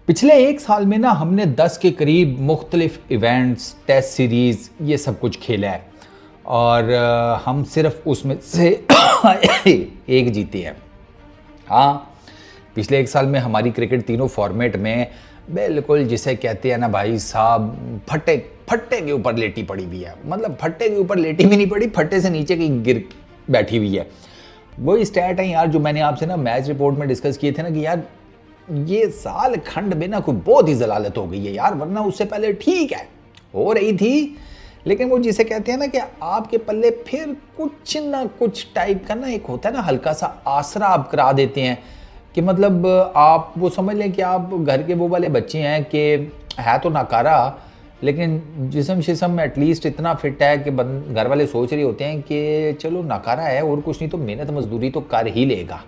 पिछले एक साल में ना हमने 10 के करीब मुख्तलिफ इवेंट्स, टेस्ट सीरीज़ ये सब कुछ खेला है और हम सिर्फ उसमें से एक जीते हैं। हाँ, पिछले एक साल में हमारी क्रिकेट तीनों फॉर्मेट में बिल्कुल जिसे कहते हैं ना भाई साहब, फट्टे के ऊपर लेटी पड़ी हुई है। मतलब फट्टे के ऊपर लेटी भी नहीं पड़ी, फट्टे से नीचे की गिर बैठी हुई है। वही स्टैट है यार जो मैंने आपसे ना मैच रिपोर्ट में डिस्कस किए थे ना कि यार ये साल खंड में ना कोई बहुत ही जलालत हो गई है यार, वरना उससे पहले ठीक है हो रही थी, लेकिन वो जिसे कहते हैं ना कि आपके पल्ले फिर कुछ ना कुछ टाइप का ना एक होता है ना हल्का सा आसरा आप करा देते हैं कि मतलब आप वो समझ लें कि आप घर के वो वाले बच्चे हैं कि है तो नाकारा लेकिन जिस्म शिस्म में एटलीस्ट इतना फिट है कि घर वाले सोच रहे होते हैं कि चलो नाकारा है और कुछ नहीं तो मेहनत मजदूरी तो कर ही लेगा।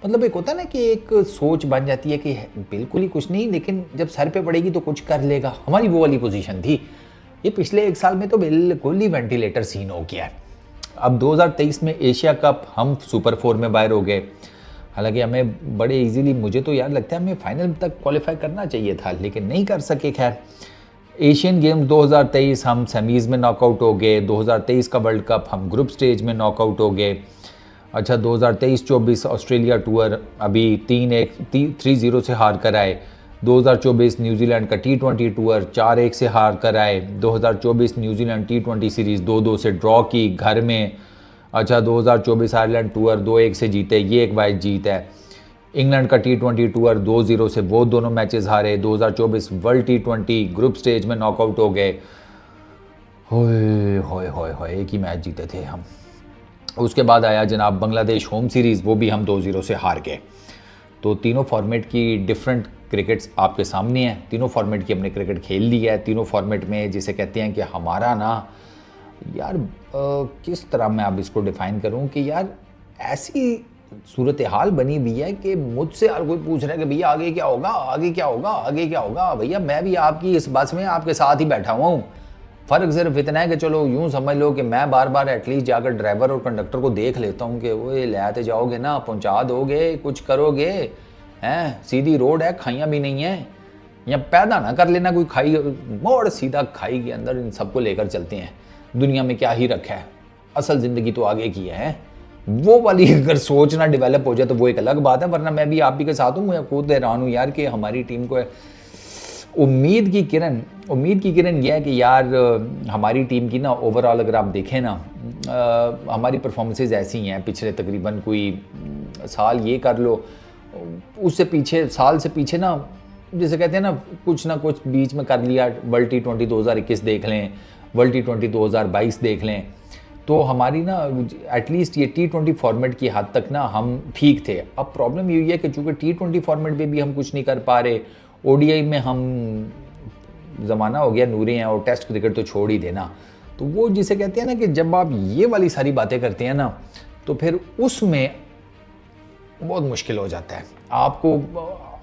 मतलब एक होता है ना कि एक सोच बन जाती है कि बिल्कुल ही कुछ नहीं लेकिन जब सर पे पड़ेगी तो कुछ कर लेगा। हमारी वो वाली पोजीशन थी। ये पिछले एक साल में तो बिल्कुल ही वेंटिलेटर सीन हो गया है। अब 2023 में एशिया कप हम सुपर 4 में बाहर हो गए। हालांकि हमें बड़े इजीली, मुझे तो यार लगता है हमें फाइनल तक क्वालिफाई करना चाहिए था लेकिन नहीं कर सके। खैर, एशियन गेम्स 2023 हम सेमीज़ में नॉकआउट हो गए। 2023 का वर्ल्ड कप हम ग्रुप स्टेज में नॉकआउट हो गए। अच्छा, 2023-24 ऑस्ट्रेलिया टूर अभी 3-0 से हार कर आए। 2024 न्यूजीलैंड का T20 टूर 4-1 से हार कर आए। 2024 न्यूजीलैंड T20 सीरीज़ 2-2 से ड्रॉ की घर में। अच्छा, 2024 आयरलैंड टूर 2-1 से जीते, ये एक वाइड जीत है। इंग्लैंड का T20 टूर 2-0 से वो दोनों मैचेस हारे। 2024 वर्ल्ड T20 ग्रुप स्टेज में नॉकआउट हो गए। होए होए होए होए, एक ही मैच जीते थे हम। उसके बाद आया जनाब बांग्लादेश होम सीरीज़, वो भी हम 2-0 से हार गए। तो तीनों फॉर्मेट की डिफरेंट क्रिकेट्स आपके सामने हैं। तीनों फॉर्मेट की हमने क्रिकेट खेल ली है। तीनों फॉर्मेट में जिसे कहते हैं कि हमारा ना यार किस तरह मैं अब इसको डिफ़ाइन करूं कि यार ऐसी सूरत हाल बनी हुई है कि मुझसे हर कोई पूछ रहा है कि भैया आगे क्या होगा, आगे क्या होगा, आगे क्या होगा। भैया मैं भी आपकी इस बस में आपके साथ ही बैठा हुआ हूँ। फ़र्क सिर्फ इतना है कि चलो यूँ समझ लो कि मैं बार बार एटलीस्ट जाकर ड्राइवर और कंडक्टर को देख लेता हूँ कि वो लेते जाओगे ना, पहुँचा दोगे, कुछ करोगे, हैं सीधी रोड है, खाइयाँ भी नहीं है, या पैदा ना कर लेना कोई खाई, मोड़ सीधा खाई के अंदर इन सबको लेकर चलते हैं। दुनिया में क्या ही रखा है, असल ज़िंदगी तो आगे की है। वो वाली अगर सोच ना डेवलप हो जाए तो वो एक अलग बात है, वरना मैं भी आप ही के साथ हूँ। मैं खुद हैरान हूँ यार कि हमारी टीम को उम्मीद की किरण यह है कि यार हमारी टीम की ना ओवरऑल अगर आप देखें ना हमारी परफॉर्मेंसेज ऐसी हैं पिछले तकरीबन कोई साल ये कर लो, उससे पीछे साल से पीछे ना जैसे कहते हैं ना कुछ बीच में कर लिया। वर्ल्ड T20 2021 देख लें, वर्ल्ड T20 2022 देख लें, तो हमारी ना एटलीस्ट ये T20 फॉर्मेट की हद तक ना हम ठीक थे। अब प्रॉब्लम ये हुई है कि चूँकि T20 फॉर्मेट में भी हम कुछ नहीं कर पा रहे, ODI में हम ज़माना हो गया नूरे हैं और टेस्ट क्रिकेट तो छोड़ ही देना। तो वो जिसे कहते हैं ना कि जब आप ये वाली सारी बातें करते हैं ना तो फिर उसमें बहुत मुश्किल हो जाता है आपको।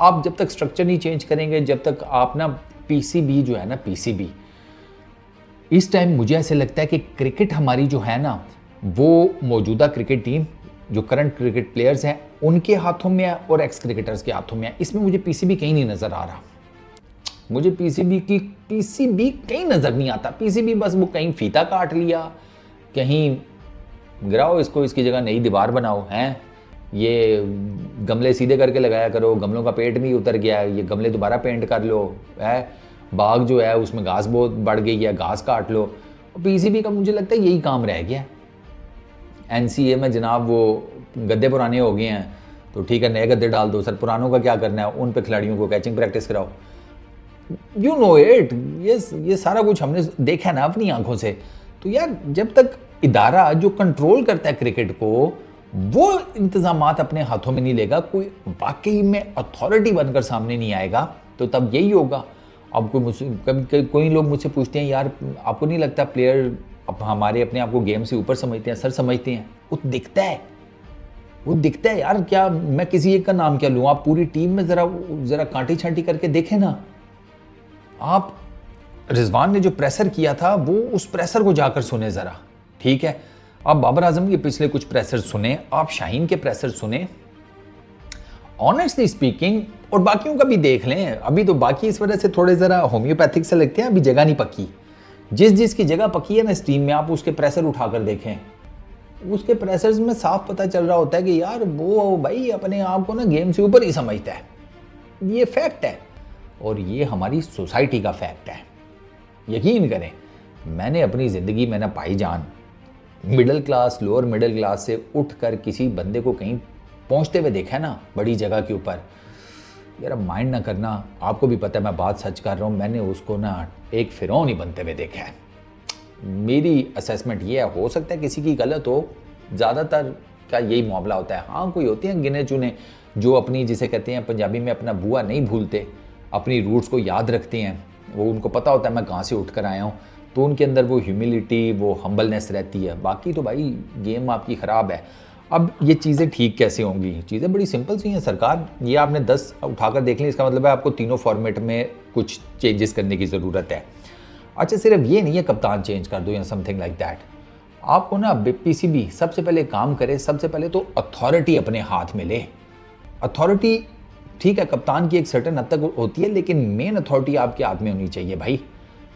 आप जब तक स्ट्रक्चर नहीं चेंज करेंगे, जब तक आप ना PCB जो है ना PCB, इस टाइम मुझे ऐसे लगता है कि क्रिकेट हमारी जो है ना वो मौजूदा क्रिकेट टीम जो करंट क्रिकेट प्लेयर्स हैं उनके हाथों में है और एक्स क्रिकेटर्स के हाथों में है। इसमें मुझे PCB कहीं नहीं नज़र आ रहा। मुझे PCB कहीं नज़र नहीं आता। PCB बस वो कहीं फीता काट लिया, कहीं गिराओ इसको, इसकी जगह नई दीवार बनाओ, हैं ये गमले सीधे करके लगाया करो, गमलों का पेट भी उतर गया है, ये गमले दोबारा पेंट कर लो, है बाग जो है उसमें घास बहुत बढ़ गई है, घास काट लो। PCB का मुझे लगता है यही काम रह गया। NCA में जनाब वो गद्दे पुराने हो गए हैं तो ठीक है नए गद्दे डाल दो, सर पुरानों का क्या करना है, उन पे खिलाड़ियों को कैचिंग प्रैक्टिस कराओ। यू नो इट, ये सारा कुछ हमने देखा है ना अपनी आंखों से। तो यार जब तक इदारा जो कंट्रोल करता है क्रिकेट को वो इंतजामात अपने हाथों में नहीं लेगा, कोई वाकई में अथॉरिटी बनकर सामने नहीं आएगा, तो तब यही होगा। अब कोई लोग मुझसे पूछते हैं यार आपको नहीं लगता प्लेयर अब हमारे अपने आप को गेम से ऊपर समझते हैं? सर समझते हैं, वो दिखता है यार। क्या मैं किसी एक का नाम क्या लूँ, आप पूरी टीम में जरा कांटी छांटी करके देखें ना। आप रिजवान ने जो प्रेशर किया था वो उस प्रेशर को जाकर सुने जरा, ठीक है। आप बाबर आजम के पिछले कुछ प्रेशर सुने, आप शाहीन के प्रेशर सुने, ऑनेस्टली स्पीकिंग, और बाकियों का भी देख लें, अभी तो बाकी इस वजह से थोड़े ज़रा होम्योपैथिक से लगते हैं, अभी जगह नहीं पकी। जिस जिसकी जगह पकी है ना स्टीम में, आप उसके प्रेशर उठाकर देखें, उसके प्रेशर्स में साफ पता चल रहा होता है कि यार वो भाई अपने आप को ना गेम से ऊपर ही समझता है। ये फैक्ट है, और ये हमारी सोसाइटी का फैक्ट है। यकीन करें, मैंने अपनी ज़िंदगी में ना भाईजान middle class, lower middle class से उठकर किसी बंदे को कहीं पहुंचते हुए देखा है ना बड़ी जगह के ऊपर, यार माइंड ना करना, आपको भी पता है मैं बात सच कर रहा हूँ, मैंने उसको ना एक फिरौन ही बनते हुए देखा है। मेरी असेसमेंट ये है, हो सकता है किसी की गलत हो, ज़्यादातर का यही मामला होता है। हाँ, कोई होते हैं गिने चुने जो अपनी, जिसे कहते हैं पंजाबी में, अपना बुआ नहीं भूलते, अपनी रूट्स को याद रखते हैं, वो उनको पता होता है मैं कहाँ से उठ कर आया हूँ, तो उनके अंदर वो ह्यूमिलिटी, वो हम्बलनेस रहती है। बाकी तो भाई गेम आपकी ख़राब है। अब ये चीज़ें ठीक कैसे होंगी? चीज़ें बड़ी सिंपल सी हैं सरकार, ये आपने 10 उठाकर देख लें, इसका मतलब है आपको तीनों फॉर्मेट में कुछ चेंजेस करने की ज़रूरत है। अच्छा, सिर्फ ये नहीं है कप्तान चेंज कर दो या समथिंग लाइक दैट। आपको ना पीसीबी सबसे पहले काम करे, सबसे पहले तो अथॉरिटी अपने हाथ में ले। अथॉरिटी ठीक है, कप्तान की एक सर्टेन हद तक होती है, लेकिन मेन अथॉरिटी आपके हाथ में होनी चाहिए भाई,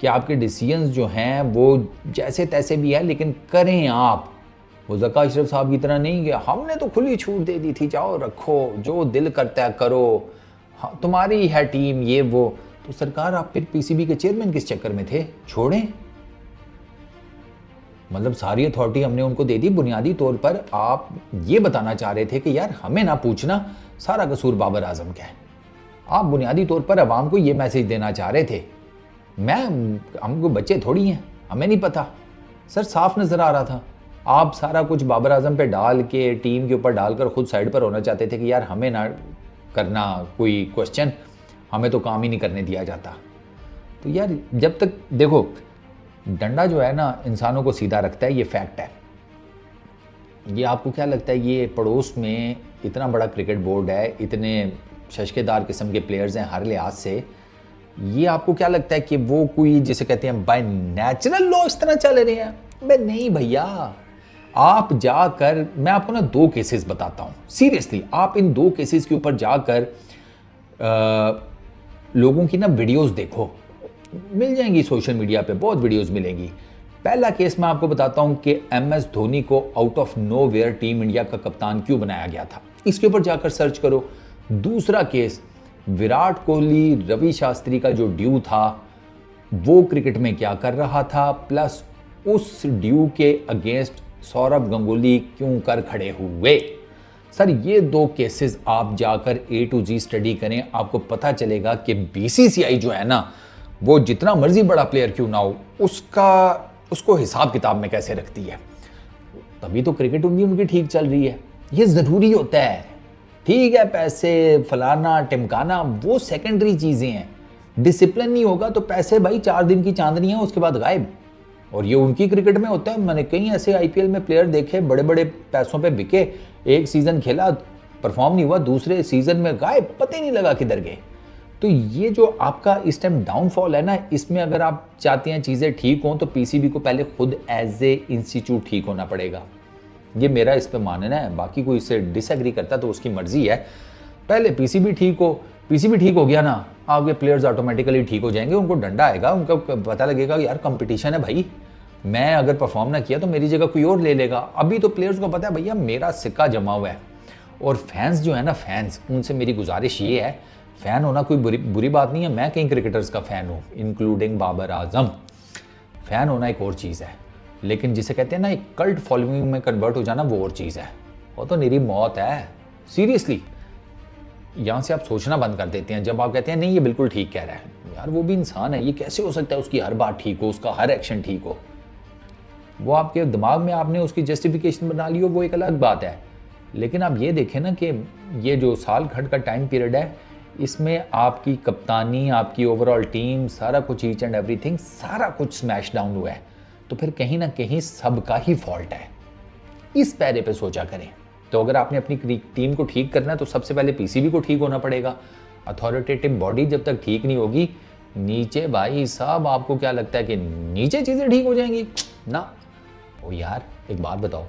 कि आपके डिसीजंस जो हैं वो जैसे तैसे भी है, लेकिन करें आप। वो ज़का अशरफ साहब की तरह नहीं कि हमने तो खुली छूट दे दी थी, जाओ रखो जो दिल करता है करो, हाँ तुम्हारी है टीम, ये वो। तो सरकार आप फिर पीसीबी के चेयरमैन किस चक्कर में थे? छोड़ें, मतलब सारी अथॉरिटी हमने उनको दे दी। बुनियादी तौर पर आप ये बताना चाह रहे थे कि यार हमें ना पूछना सारा कसूर बाबर आजम का है। आप बुनियादी तौर पर अवाम को ये मैसेज देना चाह रहे थे। हमको बच्चे थोड़ी हैं, हमें नहीं पता। सर साफ नज़र आ रहा था, आप सारा कुछ बाबर आजम पे डाल के, टीम के ऊपर डालकर खुद साइड पर होना चाहते थे कि यार हमें ना करना कोई क्वेश्चन, हमें तो काम ही नहीं करने दिया जाता। तो यार जब तक देखो, डंडा जो है ना इंसानों को सीधा रखता है, ये फैक्ट है। ये आपको क्या लगता है, ये पड़ोस में इतना बड़ा क्रिकेट बोर्ड है, इतने शशकेदार किस्म के प्लेयर्स हैं हर लिहाज से, ये आपको क्या लगता है कि वो कोई जिसे कहते हैं बाय नेचुरल लॉ इस तरह चल रहे हैं? मैं नहीं भैया, आप जाकर, मैं आपको ना 2 केसेस बताता हूँ सीरियसली, आप इन 2 केसेस के ऊपर जाकर लोगों की ना वीडियोस देखो, मिल जाएंगी सोशल मीडिया पे, बहुत वीडियोस मिलेंगी। पहला केस मैं आपको बताता हूं कि एमएस धोनी को out of nowhere team India का कप्तान क्यों बनाया गया था, इसके ऊपर जाकर सर्च करो। दूसरा केस, विराट कोहली रवि शास्त्री का जो ड्यू था वो क्रिकेट में क्या कर रहा था, प्लस उस ड्यू के अगेंस्ट सौरभ गंगुली क्यों कर खड़े हुए। सर ये 2 केसेस आप जाकर A to Z स्टडी करें, आपको पता चलेगा कि बीसीसीआई जो है ना, वो जितना मर्जी बड़ा प्लेयर क्यों ना हो, उसको हिसाब किताब में कैसे रखती है। तभी तो क्रिकेट उनकी ठीक चल रही है। ये ज़रूरी होता है। ठीक है, पैसे फलाना टिमकाना वो सेकेंडरी चीज़ें हैं। डिसिप्लिन नहीं होगा तो पैसे भाई 4 दिन की चांदनी है, उसके बाद गायब। और ये उनकी क्रिकेट में होता है। मैंने कई ऐसे आईपीएल में प्लेयर देखे, बड़े बड़े पैसों पे बिके, एक सीज़न खेला, परफॉर्म नहीं हुआ, दूसरे सीज़न में गायब, पता ही नहीं लगा किधर गए। तो ये जो आपका इस टाइम डाउनफॉल है ना, इसमें अगर आप चाहते हैं चीज़ें ठीक हों तो पीसीबी को पहले खुद एज ए इंस्टीट्यूट ठीक होना पड़ेगा। ये मेरा इस पर मानना है, बाकी कोई इससे डिसएग्री करता तो उसकी मर्जी है। पहले पीसीबी ठीक हो, पीसीबी ठीक हो गया ना, आपके प्लेयर्स ऑटोमेटिकली ठीक हो जाएंगे, उनको डंडा आएगा, उनको पता लगेगा यार कंपटीशन है भाई, मैं अगर परफॉर्म ना किया तो मेरी जगह कोई और ले लेगा। अभी तो प्लेयर्स को पता है भैया मेरा सिक्का जमा हुआ है। और फैंस जो है ना, फैंस, उनसे मेरी गुजारिश ये है, फ़ैन होना कोई बुरी बात नहीं है। मैं कई क्रिकेटर्स का फ़ैन हूँ, इंक्लूडिंग बाबर आजम। फ़ैन होना एक और चीज़ है, लेकिन जिसे कहते हैं ना एक कल्ट फॉलोइंग में कन्वर्ट हो जाना, वो और चीज़ है। वो तो निरी मौत है सीरियसली। यहाँ से आप सोचना बंद कर देते हैं जब आप कहते हैं नहीं ये बिल्कुल ठीक कह रहा है। यार वो भी इंसान है, ये कैसे हो सकता है उसकी हर बात ठीक हो, उसका हर एक्शन ठीक हो। वो आपके दिमाग में आपने उसकी जस्टिफिकेशन बना ली हो, वो एक अलग बात है। लेकिन आप ये देखें ना कि ये जो साल खंड का टाइम पीरियड है, इसमें आपकी कप्तानी, आपकी ओवरऑल टीम, सारा कुछ, ईच एंड एवरीथिंग, सारा कुछ स्मैश डाउन हुआ है। तो फिर कहीं ना कहीं सबका ही फॉल्ट है। इस पैरे पे सोचा करें। तो अगर आपने अपनी टीम को ठीक करना है तो सबसे पहले पीसीबी को ठीक होना पड़ेगा। अथॉरिटेटिव बॉडी जब तक ठीक नहीं होगी, नीचे भाई साहब आपको क्या लगता है कि नीचे चीज़ें ठीक हो जाएंगी? ना। ओ यार एक बात बताओ,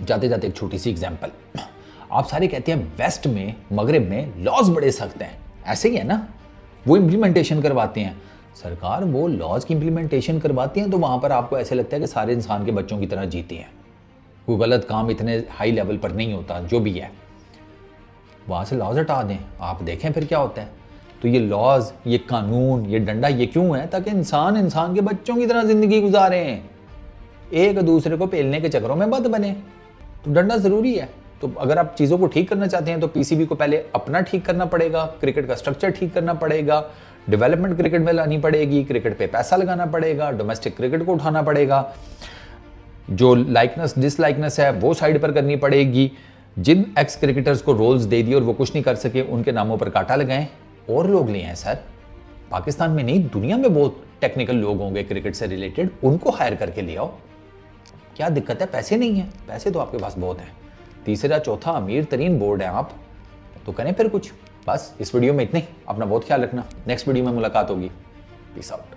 जाते जाते एक छोटी सी एग्जाम्पल। आप सारे कहते हैं वेस्ट में, मगरिब में लॉज बड़े सख्त हैं, ऐसे ही है ना, वो इम्प्लीमेंटेशन करवाते हैं। सरकार वो लॉज की इम्प्लीमेंटेशन करवाती हैं तो वहाँ पर आपको ऐसे लगता है कि सारे इंसान के बच्चों की तरह जीते हैं, कोई गलत काम इतने हाई लेवल पर नहीं होता, जो भी है वहाँ से लॉज हटा दें, आप देखें फिर क्या होता है। तो ये लॉज, ये कानून, ये डंडा ये क्यों है? ताकि इंसान के बच्चों की तरह ज़िंदगी गुजारें, एक दूसरे को पेलने के चक्करों में मत बने। तो डंडा ज़रूरी है। तो अगर आप चीज़ों को ठीक करना चाहते हैं तो पीसीबी को पहले अपना ठीक करना पड़ेगा, क्रिकेट का स्ट्रक्चर ठीक करना पड़ेगा, डेवलपमेंट क्रिकेट में लानी पड़ेगी, क्रिकेट पे पैसा लगाना पड़ेगा, डोमेस्टिक क्रिकेट को उठाना पड़ेगा, जो लाइकनेस डिसलाइकनेस है वो साइड पर करनी पड़ेगी। जिन एक्स क्रिकेटर्स को रोल्स दे दिए और वो कुछ नहीं कर सके, उनके नामों पर कांटा लगाएं, और लोग ले आए सर। पाकिस्तान में नहीं, दुनिया में बहुत टेक्निकल लोग होंगे क्रिकेट से रिलेटेड, उनको हायर करके ले आओ। क्या दिक्कत है? पैसे नहीं है, पैसे तो आपके पास बहुत हैं, तीसरा चौथा अमीर तरीन बोर्ड है आप, तो करें फिर कुछ। बस इस वीडियो में इतने ही। अपना बहुत ख्याल रखना, नेक्स्ट वीडियो में मुलाकात होगी। Peace out.